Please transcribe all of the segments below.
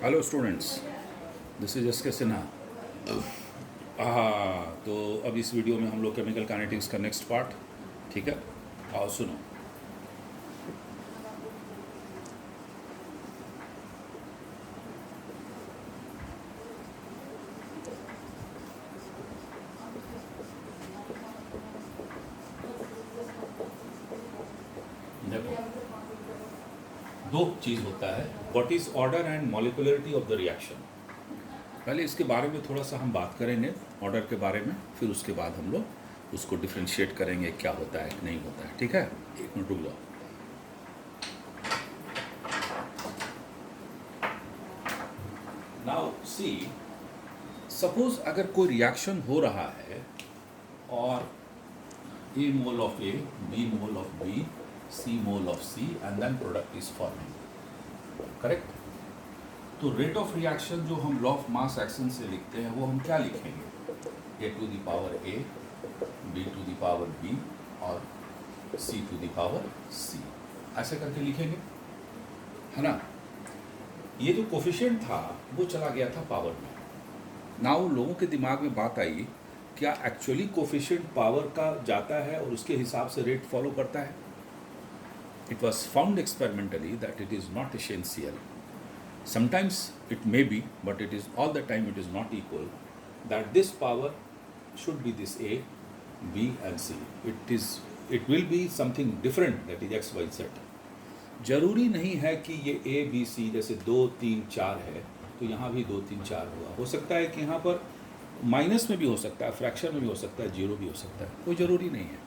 Hello students, this is S के सिन्हा। तो अब इस वीडियो में हम लोग केमिकल काइनेटिक्स का नेक्स्ट पार्ट, ठीक है, आओ सुनो। देखो, दो चीज़ होता है, what is order and molecularity of the reaction. पहले इसके बारे में थोड़ा सा हम बात करेंगे, ऑर्डर के बारे में, फिर उसके बाद हम लोग उसको डिफ्रेंशिएट करेंगे, क्या होता है नहीं होता है, ठीक है। एक मिनट रुक जाओ। नाउ सी, सपोज अगर कोई रिएक्शन हो रहा है और A mole of A, B mole of B, C mole of C, and then product is forming. Correct? तो रेट ऑफ रिएक्शन जो हम लॉ ऑफ मास एक्शन से लिखते हैं वो हम क्या लिखेंगे? A to the power A, B to the power B और C to the power C, ऐसे करके लिखेंगे, है ना। ये जो कोफिशिएंट था वो चला गया था पावर में। नाउ लोगों के दिमाग में बात आई, क्या एक्चुअली कोफिशिएंट पावर का जाता है और उसके हिसाब से रेट फॉलो करता है? It was found experimentally that it is not essential. Sometimes it may be, but it is all the time it is not equal, that this power should be this A, B and C. It will be something different, that is X Y Z. जरूरी नहीं है कि ये A B C जैसे 2 3 4 है तो यहाँ भी 2 3 4 होगा। हो सकता है कि यहाँ पर माइनस में भी हो सकता है, फ्रैक्शन में भी हो सकता है, जीरो भी हो सकता है, कोई ज़रूरी नहीं है।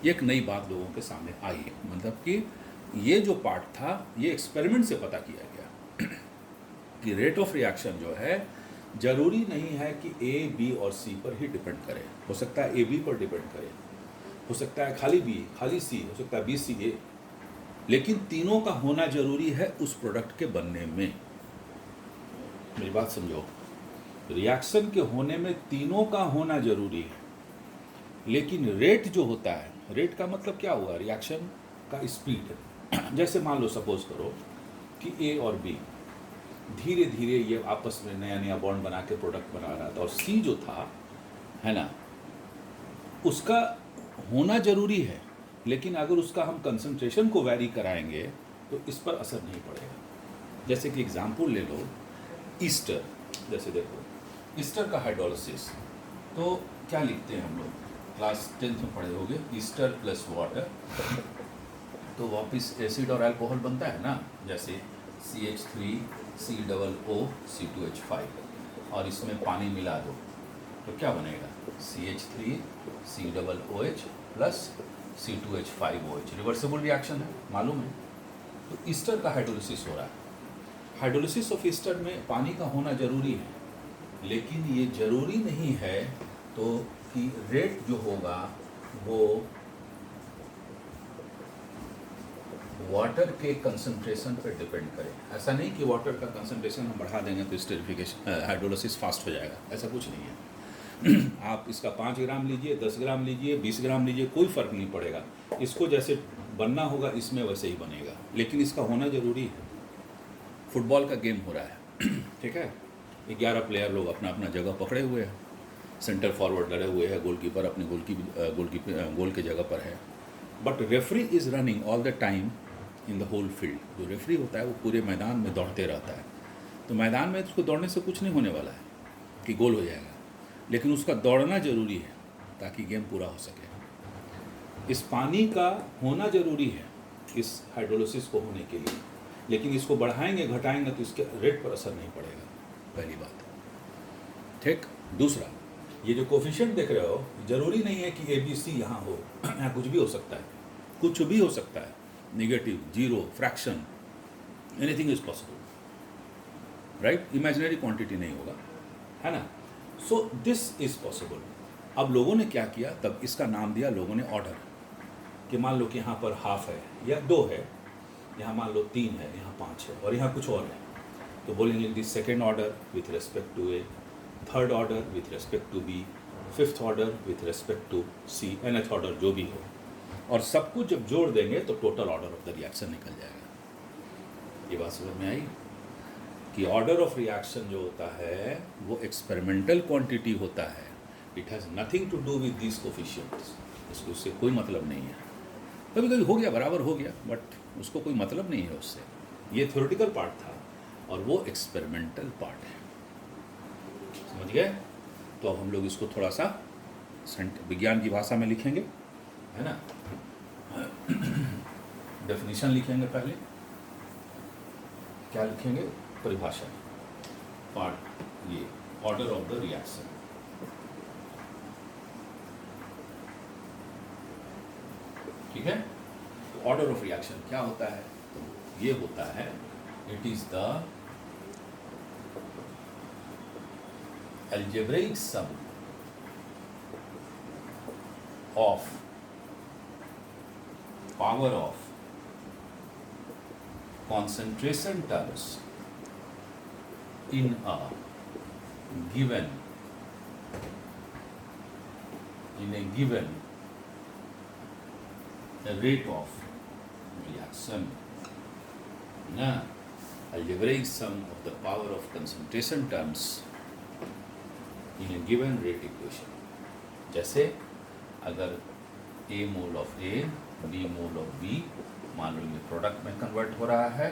ये एक नई बात लोगों के सामने आई है, मतलब कि ये जो पार्ट था ये एक्सपेरिमेंट से पता किया गया कि रेट ऑफ रिएक्शन जो है ज़रूरी नहीं है कि A B और C पर ही डिपेंड करे। हो सकता है A B पर डिपेंड करे, हो सकता है खाली B खाली C, हो सकता है B C A, लेकिन तीनों का होना जरूरी है उस प्रोडक्ट के बनने में। मेरी बात समझो, रिएक्शन के होने में तीनों का होना जरूरी है, लेकिन रेट जो होता है, रेट का मतलब क्या हुआ? रिएक्शन का स्पीड। जैसे मान लो सपोज करो कि A और B धीरे धीरे ये आपस में नया नया बॉन्ड बना के प्रोडक्ट बना रहा था, और C जो था, है ना, उसका होना जरूरी है, लेकिन अगर उसका हम कंसंट्रेशन को वैरी कराएंगे तो इस पर असर नहीं पड़ेगा। जैसे कि एग्जांपल ले लो, ईस्टर। जैसे देखो, ईस्टर का हाइड्रोलिसिस तो क्या लिखते हैं हम लोग, क्लास 10th में पढ़े होंगे, ईस्टर प्लस वाटर तो वापस एसिड और अल्कोहल बनता है ना, जैसे CH3COO C2H5, और इसमें पानी मिला दो तो क्या बनेगा? CH3COOH plus C2H5OH। Reversible reaction है, मालूम है। तो ईस्टर का हाइड्रोलिसिस हो रहा है। हाइड्रोलिसिस ऑफ ईस्टर में पानी का होना जरूरी है, लेकिन ये जरूरी नहीं है तो कि रेट जो होगा वो वाटर के कंसंट्रेशन पर डिपेंड करे। ऐसा नहीं कि वाटर का कंसंट्रेशन हम बढ़ा देंगे तो स्टेरिफिकेशन हाइड्रोलिसिस फास्ट हो जाएगा, ऐसा कुछ नहीं है। आप इसका 5 ग्राम लीजिए, 10 ग्राम लीजिए, 20 ग्राम लीजिए, कोई फ़र्क नहीं पड़ेगा। इसको जैसे बनना होगा इसमें वैसे ही बनेगा, लेकिन इसका होना ज़रूरी है। फुटबॉल का गेम हो रहा है, ठीक है, 11 प्लेयर लोग अपना अपना जगह पकड़े हुए हैं, सेंटर फॉरवर्ड लड़े हुए हैं, गोलकीपर अपने गोल के जगह पर है, but referee is running all the time in the whole field. जो रेफरी होता है वो पूरे मैदान में दौड़ते रहता है, तो मैदान में उसको दौड़ने से कुछ नहीं होने वाला है कि गोल हो जाएगा, लेकिन उसका दौड़ना ज़रूरी है ताकि गेम पूरा हो सके। इस पानी का होना ज़रूरी है इस हाइड्रोलिसिस को होने के लिए, लेकिन इसको बढ़ाएंगे घटाएंगे तो इसके रेट पर असर नहीं पड़ेगा, पहली बात, ठीक। दूसरा, ये जो कोफिशिएंट देख रहे हो, ज़रूरी नहीं है कि ABC यहाँ हो, यहाँ कुछ भी हो सकता है, कुछ भी हो सकता है, negative, zero, fraction, anything is possible, right. Imaginary quantity नहीं होगा, है ना। So this is possible. अब लोगों ने क्या किया, तब इसका नाम दिया लोगों ने ऑर्डर, कि मान लो कि यहाँ पर हाफ है या 2 है, यहाँ मान लो 3 है, यहाँ 5 है, और यहाँ कुछ और है, तो बोलेंगे this second order with respect to A, third order with respect to B, fifth order with respect to C, nth order जो भी हो, और सब कुछ जब जोड़ देंगे तो total order of the reaction निकल जाएगा। ये बात समझ में आई? कि ऑर्डर ऑफ रिएक्शन जो होता है वो एक्सपेरिमेंटल क्वांटिटी होता है, it has nothing to do with these coefficients, इसको उससे कोई मतलब नहीं है। कभी कभी हो गया, बराबर हो गया, बट उसको कोई मतलब नहीं है उससे। ये थ्योरेटिकल पार्ट था और वो एक्सपेरिमेंटल पार्ट है, समझ गए? तो अब हम लोग इसको थोड़ा सा विज्ञान की भाषा में लिखेंगे, है ना। डेफिनेशन लिखेंगे पहले, क्या लिखेंगे? परिभाषा, पार्ट ये ऑर्डर ऑफ द रिएक्शन। ठीक है, तो ऑर्डर ऑफ रिएक्शन क्या होता है? तो ये होता है, it is the algebraic sum of power of concentration terms in a given rate of reaction. ना, algebraic sum of the power of concentration terms in a given rate equation. जैसे अगर A mole of A, B mole of B, मान लो ये product में convert हो रहा है,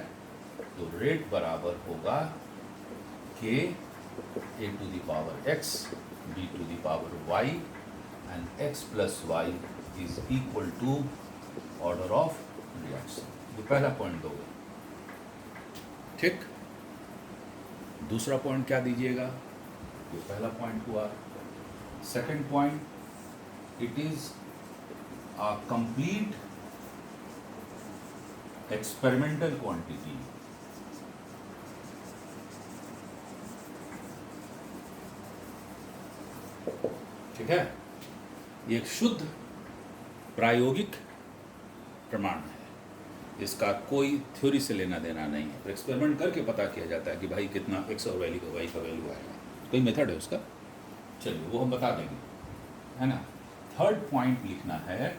तो रेट बराबर होगा K A to the power X B to the power Y and X plus Y is equal to order of reaction. ये पहला पॉइंट दोगे, ठीक। दूसरा पॉइंट क्या दीजिएगा? ये पहला पॉइंट हुआ। Second point, it is a complete experimental quantity. ठीक है, ये एक शुद्ध प्रायोगिक प्रमाण है, इसका कोई थ्योरी से लेना देना नहीं है। तो एक्सपेरिमेंट करके पता किया जाता है कि भाई कितना एक्स और वैल्यू का वाई का वैल्यू आएगा, कोई मेथड है उसका। चलिए वो हम बता देंगे, है ना। थर्ड पॉइंट लिखना है,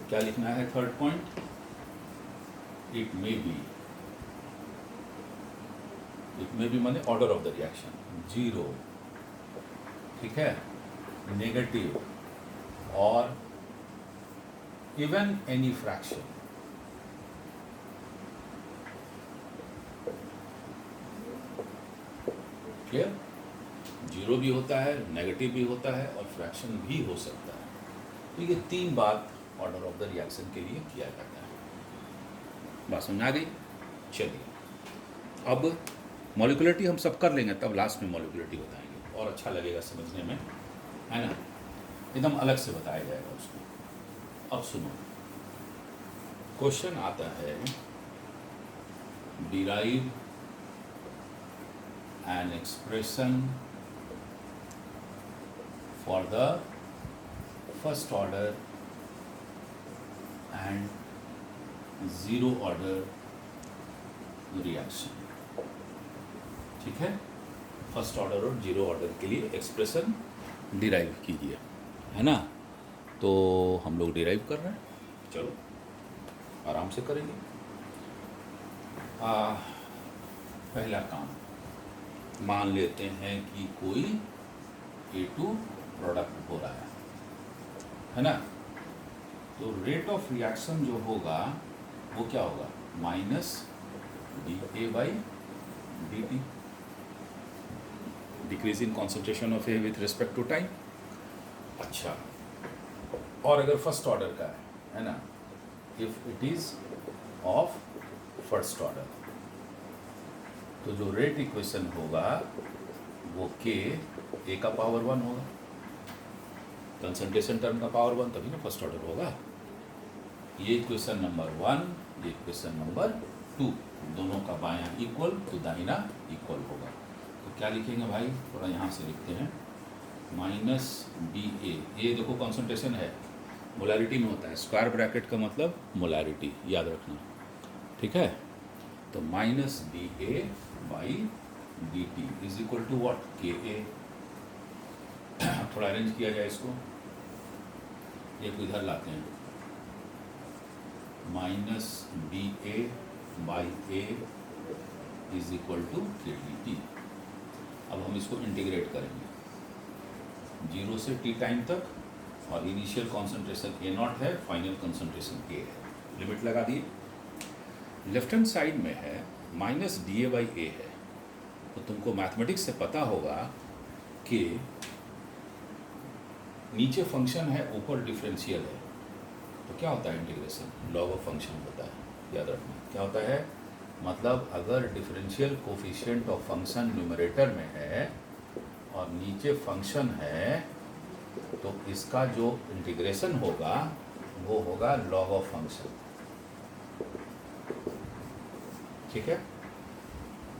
क्या लिखना है third point? It may B माने ऑर्डर ऑफ द रिएक्शन 0, ठीक है, नेगेटिव और इवन एनी फ्रैक्शन। क्लियर? 0 भी होता है, नेगेटिव भी होता है और फ्रैक्शन भी हो सकता है। तो ये 3 बात ऑर्डर ऑफ द रिएक्शन के लिए किया जाता है। बात समझ आ गई? चलिए, अब मॉलिक्युलरिटी हम सब कर लेंगे, तब लास्ट में मॉलिक्युलरिटी बताएंगे और अच्छा लगेगा समझने में, है ना। एकदम अलग से बताया जाएगा उसको। अब सुनो, क्वेश्चन आता है, derive an expression for the first order and 0 order reaction। ठीक है, फर्स्ट ऑर्डर और 0 ऑर्डर के लिए एक्सप्रेशन डिराइव कीजिए, है ना। तो हम लोग डिराइव कर रहे हैं, चलो आराम से करेंगे। पहला काम, मान लेते हैं कि कोई A2 प्रोडक्ट हो रहा है ना। तो रेट ऑफ रिएक्शन जो होगा वो क्या होगा? Minus dA/dt, decrease in concentration of A with respect to time. अच्छा, और अगर फर्स्ट ऑर्डर का है ना, if it is of first order, तो जो रेट इक्वेशन होगा वो K A का पावर 1 होगा, कंसंट्रेशन टर्म का पावर 1, तभी ना फर्स्ट ऑर्डर होगा। ये इक्वेशन नंबर 1, ये इक्वेशन नंबर 2, दोनों का बायां इक्वल तो दाहिना इक्वल होगा। तो क्या लिखेंगे भाई? थोड़ा यहाँ से लिखते हैं, माइनस dA, ये देखो कॉन्सेंट्रेशन है, मोलैरिटी में होता है, स्क्वायर ब्रैकेट का मतलब मोलैरिटी, याद रखना, ठीक है। तो minus dA/dt is equal to what? KA। थोड़ा अरेंज किया जाए इसको, ये इधर लाते हैं, minus B A by A is equal to K D T. अब हम इसको इंटीग्रेट करेंगे 0 से t टाइम तक, और इनिशियल कॉन्सेंट्रेशन ए नॉट है, फाइनल कॉन्सेंट्रेशन ए है। लिमिट लगा दिए। लेफ्ट हैंड साइड में है माइनस डी ए बाई ए है। तो तुमको मैथमेटिक्स से पता होगा कि नीचे फंक्शन है, ऊपर डिफरेंशियल है, तो क्या होता है इंटीग्रेशन, लॉग ऑफ फंक्शन होता है। याद रखना क्या होता है, मतलब अगर differential coefficient of function numerator में है और नीचे फंक्शन है, तो इसका जो इंटीग्रेशन होगा वो होगा लॉग ऑफ फंक्शन। ठीक है,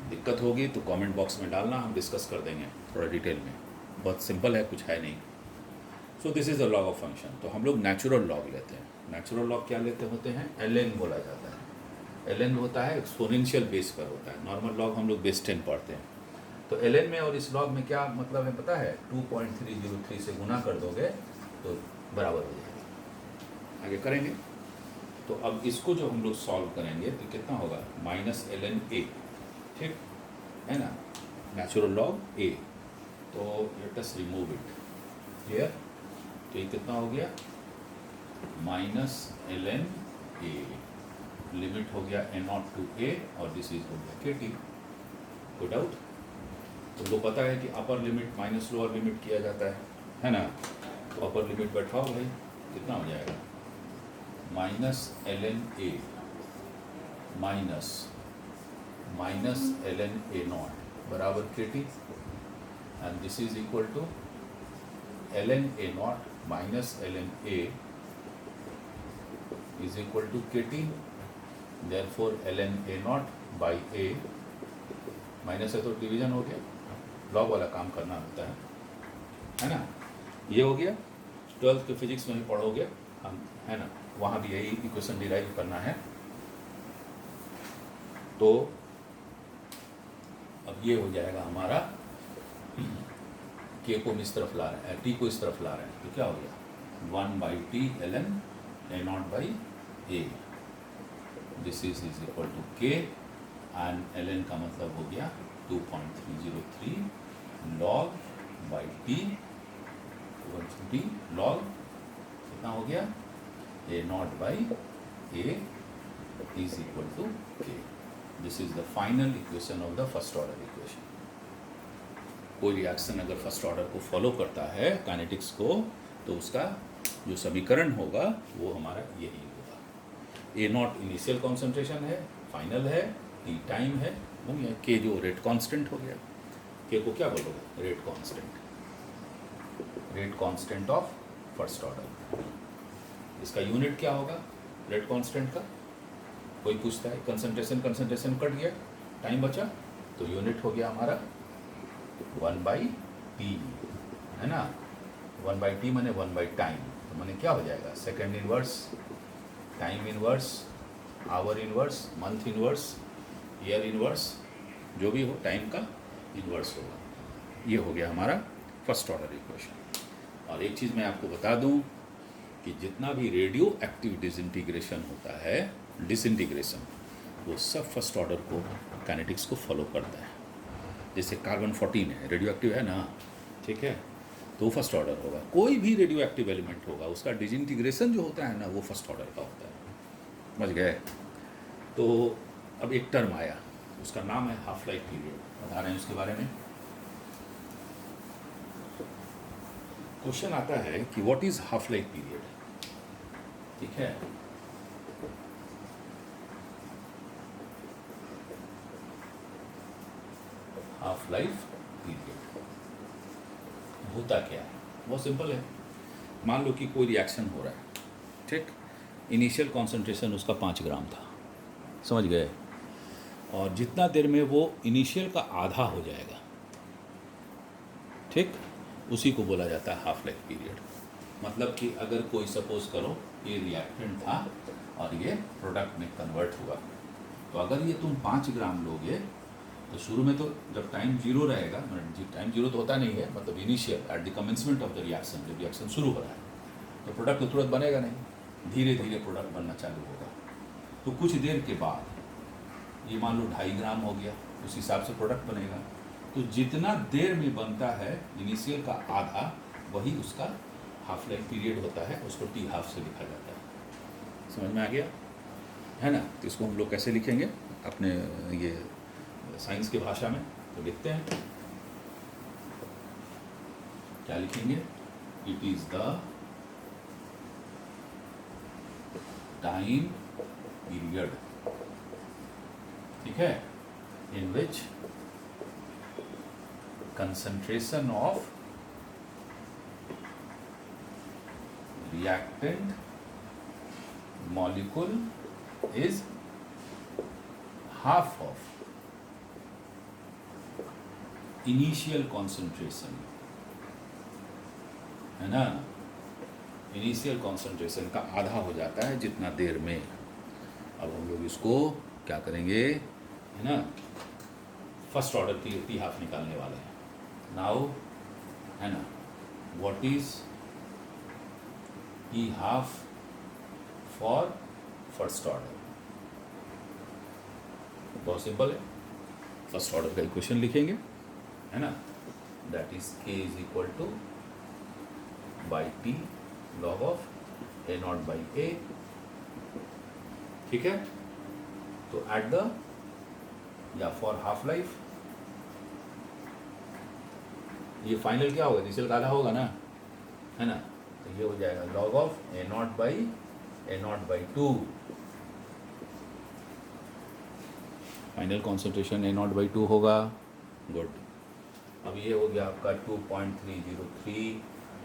दिक्कत होगी तो कमेंट बॉक्स में डालना, हम डिस्कस कर देंगे थोड़ा डिटेल में। बहुत सिंपल है, कुछ है नहीं। So this is a log of function. तो हम लोग नेचुरल लॉग लेते हैं। नेचुरल लॉग क्या लेते होते हैं, ln बोला जाता है। ln होता है एक्सपोनेंशियल बेस पर होता है। नॉर्मल लॉग हम लोग बेस 10 पढ़ते हैं। तो ln में और इस लॉग में क्या मतलब है पता है, 2.303 से गुना कर दोगे तो बराबर हो जाएगा। आगे करेंगे। तो अब इसको जो हम लोग सॉल्व करेंगे तो कितना होगा, माइनस ln a, ठीक है ना, नेचुरल लॉग a। तो let us remove it here. तो ये कितना हो गया, माइनस ln a, लिमिट हो गया a नॉट टू a, और दिस इज हो गया के टी। Good out. तुमको पता है कि upper limit minus lower limit किया जाता है ना। तो अपर लिमिट बैठाओ भाई, कितना हो जाएगा, minus ln a minus ln a naught बराबर K T, and this is equal to ln a naught minus ln a is equal to K T. Therefore ln a naught by a, minus है तो division हो गया, log वाला काम करना होता है ना। ये हो गया, 12th के फिजिक्स में भी पढ़ोगे हम, है ना, वहाँ भी यही इक्वेशन डिराइव करना है। तो अब ये हो जाएगा हमारा, के को इस तरफ ला रहे हैं, टी को इस तरफ ला रहे हैं, तो क्या हो गया 1 by T ln a naught by a, this is equal to K, and ln का मतलब हो गया 2.303 लॉग बाई टी, लॉग कितना हो गया, a naught by a is equal to K. This is the final equation of the first order equation. कोई reaction अगर first order को फॉलो करता है काइनेटिक्स को, तो उसका जो समीकरण होगा वो हमारा यही होगा। ए नॉट इनिशियल कॉन्सेंट्रेशन है, फाइनल है, टी टाइम है, के जो रेट कांस्टेंट हो गया। के को क्या बोलोगे, rate constant, rate constant of first order. इसका यूनिट क्या होगा रेट कांस्टेंट का, कोई पूछता है, कंसंट्रेशन कट गया, टाइम बचा, तो यूनिट हो गया हमारा 1 बाई टी, है ना। 1 बाई टी माने 1 बाई टाइम, तो माने क्या हो जाएगा, second inverse, time inverse, hour inverse, month inverse, year inverse, जो भी हो टाइम का इनवर्स होगा। ये हो गया हमारा फर्स्ट ऑर्डर इक्वेशन। और एक चीज़ मैं आपको बता दूं कि जितना भी रेडियो एक्टिव डिसइंटीग्रेशन होता है, डिसइंटीग्रेशन, वो सब फर्स्ट ऑर्डर को काइनेटिक्स को फॉलो करता है। जैसे कार्बन 14 है, रेडियो एक्टिव है ना, ठीक है, तो फर्स्ट ऑर्डर होगा। कोई भी रेडियो एक्टिव एलिमेंट होगा, उसका डिसइंटीग्रेशन जो होता है ना, वो फर्स्ट ऑर्डर का होता है। समझ गए। तो अब एक टर्म आया, उसका नाम है हाफ लाइफ पीरियड। बता रहे हैं उसके बारे में। क्वेश्चन आता है कि what is half life period, ठीक है। हाफ लाइफ पीरियड होता क्या है, बहुत सिंपल है। मान लो कि कोई रिएक्शन हो रहा है, ठीक, इनिशियल कॉन्सेंट्रेशन उसका 5 ग्राम था, समझ गए, और जितना देर में वो इनिशियल का आधा हो जाएगा, ठीक, उसी को बोला जाता है हाफ लाइफ पीरियड। मतलब कि अगर कोई सपोज करो ये रिएक्टेंट था और ये प्रोडक्ट में कन्वर्ट हुआ, तो अगर ये तुम 5 ग्राम लोगे तो शुरू में तो जब टाइम 0 रहेगा, टाइम 0 तो होता नहीं है, मतलब initial at the commencement of the reaction, जब रिएक्शन शुरू हो रहा है तो प्रोडक्ट तो तुरंत बनेगा नहीं, धीरे धीरे प्रोडक्ट बनना चालू होगा। तो कुछ देर के बाद ये मान लो 2.5 ग्राम हो गया, उस हिसाब से प्रोडक्ट बनेगा। तो जितना देर में बनता है इनिशियल का आधा, वही उसका हाफ लाइफ पीरियड होता है, उसको टी हाफ से लिखा जाता है। समझ में आ गया है ना? तो इसको हम लोग कैसे लिखेंगे अपने ये साइंस की भाषा में? तो लिखते हैं, क्या लिखेंगे? It is the time period, ठीक है, इन विच concentration of reactant molecule is half of initial concentration, है ना? इनिशियल कॉन्सेंट्रेशन का आधा हो जाता है जितना देर में। अब हम लोग इसको क्या करेंगे, है ना, फर्स्ट ऑर्डर की टी हाफ निकालने वाले हैं। नाउ, है ना, what is T half for first order? बहुत सिंपल है, फर्स्ट ऑर्डर का इक्वेशन लिखेंगे, है ना, that is K is equal to by T log of A naught by A, ठीक है। तो एट द या फॉर हाफ लाइफ, ये फाइनल क्या होगा, इनिशियल का आधा होगा ना, है ना, तो ये हो जाएगा log of A naught by two, final concentration A naught by two होगा। गुड। अब ये हो गया आपका 2.303,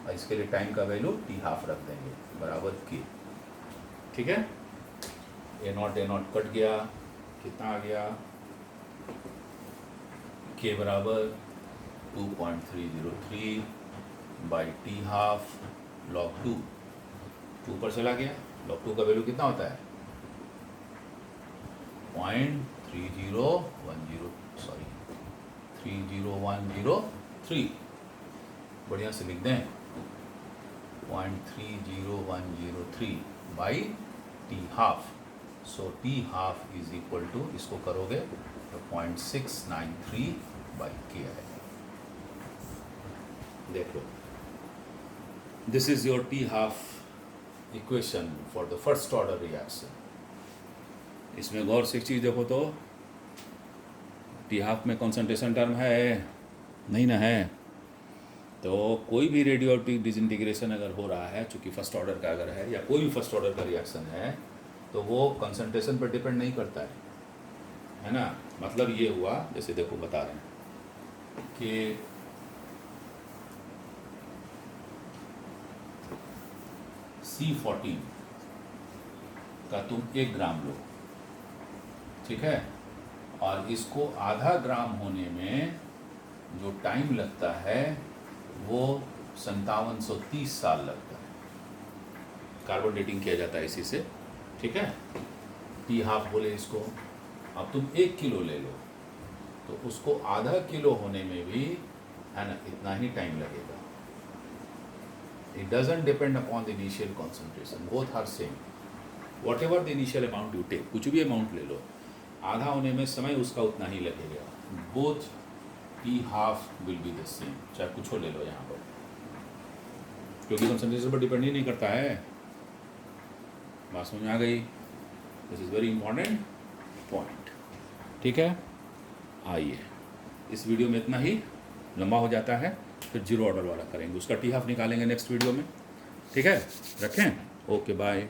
और इसके लिए टाइम का वैल्यू टी हाफ रख देंगे बराबर के, ठीक है। ए नॉट कट गया, कितना आ गया, के बराबर 2.303 बाई टी हाफ लॉग 2 पर चला गया। लॉग 2 का वैल्यू कितना होता है, 30,103, बढ़िया से लिख दें, 0.30103 by T half. So T half is equal to, इसको करोगे तो 0.693 बाई के आएगा। देख लो, this is your T half equation for the first order reaction. इसमें गौर से एक चीज़ देखो तो, टी हाफ में कॉन्सेंट्रेशन टर्म है नहीं ना, है, तो कोई भी रेडियो एक्टिव डिसइंटीग्रेशन अगर हो रहा है, चूँकि फर्स्ट ऑर्डर का अगर है, या कोई भी फर्स्ट ऑर्डर का रिएक्शन है, तो वो कंसंट्रेशन पर डिपेंड नहीं करता है ना। मतलब ये हुआ, जैसे देखो बता रहे हैं कि C14 का तुम 1 ग्राम लो, ठीक है, और इसको आधा ग्राम होने में जो टाइम लगता है वो 5730 साल लगता है। कार्बन डेटिंग किया जाता है इसी से, ठीक है। टी हाफ बोले इसको। अब तुम 1 किलो ले लो, तो उसको आधा किलो होने में भी, है ना, इतना ही टाइम लगेगा। It doesn't depend upon the initial concentration, both are same. Whatever the initial amount you take, कुछ भी अमाउंट ले लो, आधा होने में समय उसका उतना ही लगेगा। Both T half will be the same, चाहे कुछ हो ले लो यहाँ पर, क्योंकि कंसंट्रेशन पर डिपेंड ही नहीं करता है। बात समझ में आ गई? This is very important point, ठीक है। आइए, इस वीडियो में इतना ही, लंबा हो जाता है, फिर जीरो ऑर्डर वाला करेंगे, उसका टी हाफ निकालेंगे नेक्स्ट वीडियो में, ठीक है। रखें, ओके बाय।